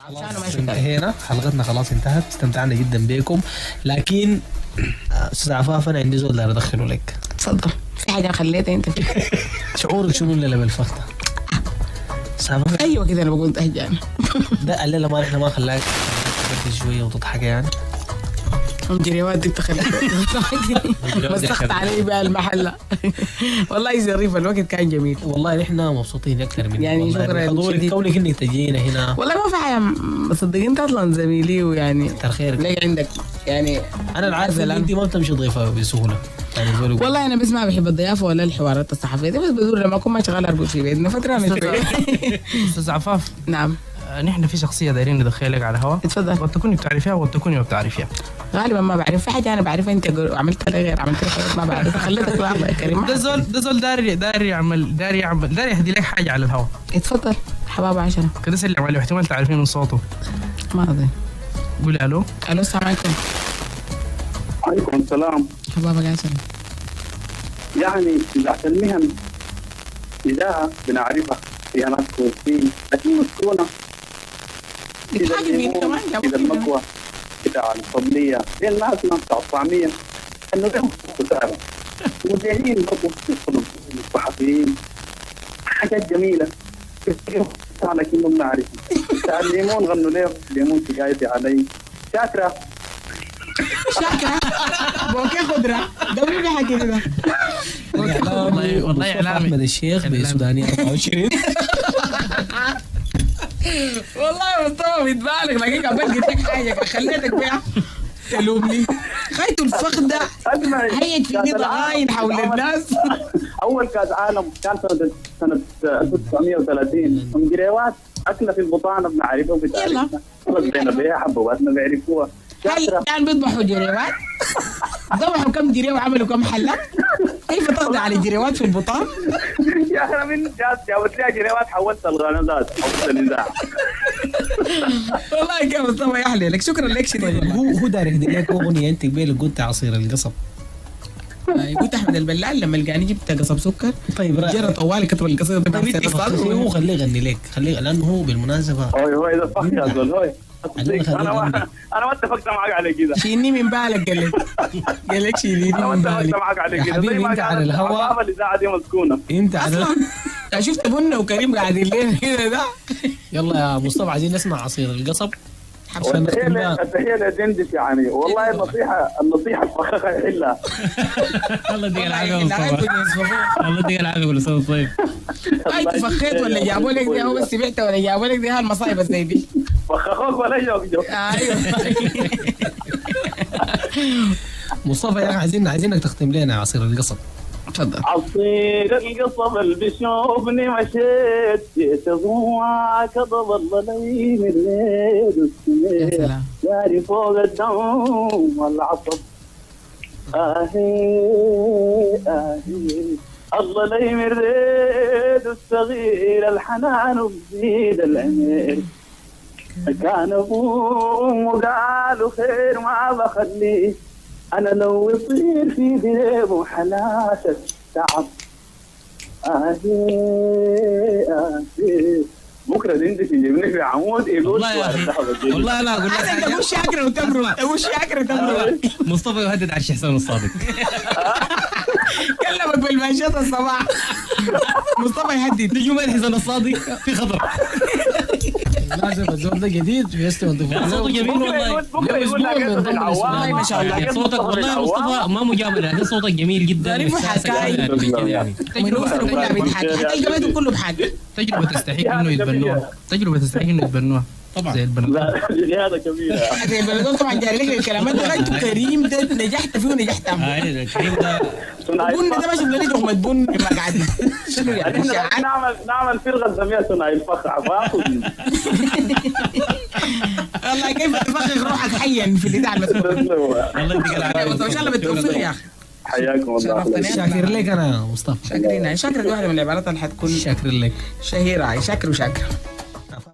خلاص انتهينا، حلقتنا خلاص انتهت، استمتعنا جدا بكم. لكن استاذ عفاف انا عندي زول داير ادخله لك. تفضل. في حاجه خليتها انت فيها؟ شعورك شنو الليله بالفخته؟ ايوه كده انا بقول تهجان. ده الليله ما احنا ما خلاك تبدي شويه وتضحكي يعني. الجريوات دي بتخليك مسخت علي بقى المحلة. والله ظريف، الوقت كان جميل والله نحن مبسوطين اكثر من يعني شكرا حضورك، كونك انك تجينا هنا. والله ما في حاجه صدقني، انت اصلا زميلي ويعني كتر خيرك. ليه عندك يعني انا عارف ان انت ما بتمشي ضيفه بسهوله يعني. والله انا بس ما بحب الضيافه ولا الحوارات الصحفيه دي، بس بدور لما اكون ما شغال اربط في بيتنا فتره من استاذ عفاف. نعم. نحن في شخصيه دايرين ندخلك على الهواء. اتفضل. وتكوني بتعرفيها وتكوني ما بتعرفيها. غالبا ما بعرف. في حاجه انا بعرفها انت عملتها لي غير عملت لي حاجات ما بعرفها، خليتك الله يا كريم. ده زول داري يهدي لك حاجه على الهواء. اتفضل حباب 10 كده سلم عليه، احتمال تعرفين من صوته. ما اظن. قولي الو. الو السلام عليكم. عليكم السلام. حبابك 10. يعني إذا المهن إذاعة بنعرفها فيها ناس كويسين، لكن مسكونة. إذا المكوى بتاع الطبلية هي الناس بتاع الطعمية إنه لهم خسارة. مذيعين برضه يدخلوا الصحفيين حاجات جميلة لكنهم نعرفها. بتاع الليمون غنوا ليه ليمون سجايتي علي. شاكرة بوكي خضرة ده مين بيحكي كده؟ والله اعلامي احمد الشيخ بسوداني 24. والله مصطفى بيتبالغ، لكن قبل قلت لك حاجه خليتك بيها تلومني. خيط الفخده هيت في دي ضغاين حول الناس. اول كاس عالم كان سنه 1930 من جريوات اكله في البطانه بنعرفها وبتعرفها. خلص بينا بيها حبواتنا بيعرفوها. هل كان بيذبحوا جريوات؟ ذبحوا كم جريوة وعملوا كم حلة؟ كيف تقضي على الجريوات في البطان؟ يا اخي من جابت لي جريوات حولت الغنازات حولت الاذاعه. والله كيف مصطفى يحلي لك. شكرا لك شديد. هو داير يهدي لك اغنيه انت قبيل قلت عصير القصب. قلت احمد البلال لما لقاني جبت قصب سكر. طيب جرى طوالي كتب القصيده هو خليه يغني لك، خليه لانه هو بالمناسبه هو اذا فخ يا زول هو انا ما اتفقت معك على كده. شيلني من بالك قال لك شيليني من بالك. انا ما اتفقت معك على كده. حبيبي انت على الهواء الاذاعه دي مسكونه. انت على شفت بنا وكريم قاعدين ليه كده ده. يلا يا مصطفى عايزين نسمع عصير القصب. هي الاجندس يعني. والله النصيحه الفخخه يحلها. الله يديك العافيه مصطفى. الله يديك العافيه كل سنه طيب. انت فخيت ولا جابوا لك دي؟ هو بس بعتها ولا جابوا لك دي؟ هالمصايب زي دي فخخوك ولا جو. ايوه. مصطفى يا اخي عايزينك تختم لنا عصير القصب. تفضل. عصير القصب اللي بيشوفني مشيت جيت ضواك ضل لي من الليل والسمير جاري فوق الدم والعصب. الله لي من الريد الصغير الحنان وبزيد العمير. كان ابوه وقالوا خير ما بخليه أنا لو يصير في ذيب حلاشة تعب. بكرة عندك يجيبني في عمود يقول والله لا أقول لك حاجة. أبو شاكر وتمرد أبو شاكر وتمرد. مصطفى يهدد على الشيخ حسين الصادق. كلمك بالمنشط الصباح. مصطفى يهدد نجوم الحسن الصادق في خطر. لازم الزول ده جديد يستوي صوته جميل والله. والله ما شاء الله صوتك والله مصطفى ما مجامله، هذا صوتك جميل جدا. يعني من وصل كلها بيضحك، حتى جبته كله بحق. تجربة تستحق انه يتبنوها. تجربة تستحق انه يتبنوها طبعا زي البنات. لا هذا كبير زي البنات طبعا. جاري لك الكلامات ده. انت كريم ده نجحت فيه ونجحت معاه. كريم ده بن ده ما شفنا لي لقمه بن ما قاعدين. شنو يعني نعمل فرقه نسميها ثنائي الفخ عفاف. والله كيف تفخخ روحك حيا في الاذاعه المسؤول. الله يديك العافيه. ما شاء الله بالتوفيق يا اخي. حياكم الله. شاكر لك انا مصطفى. شاكرين. شاكر دي واحده من العبارات اللي حتكون شاكر لك شهيره. شاكر وشاكر.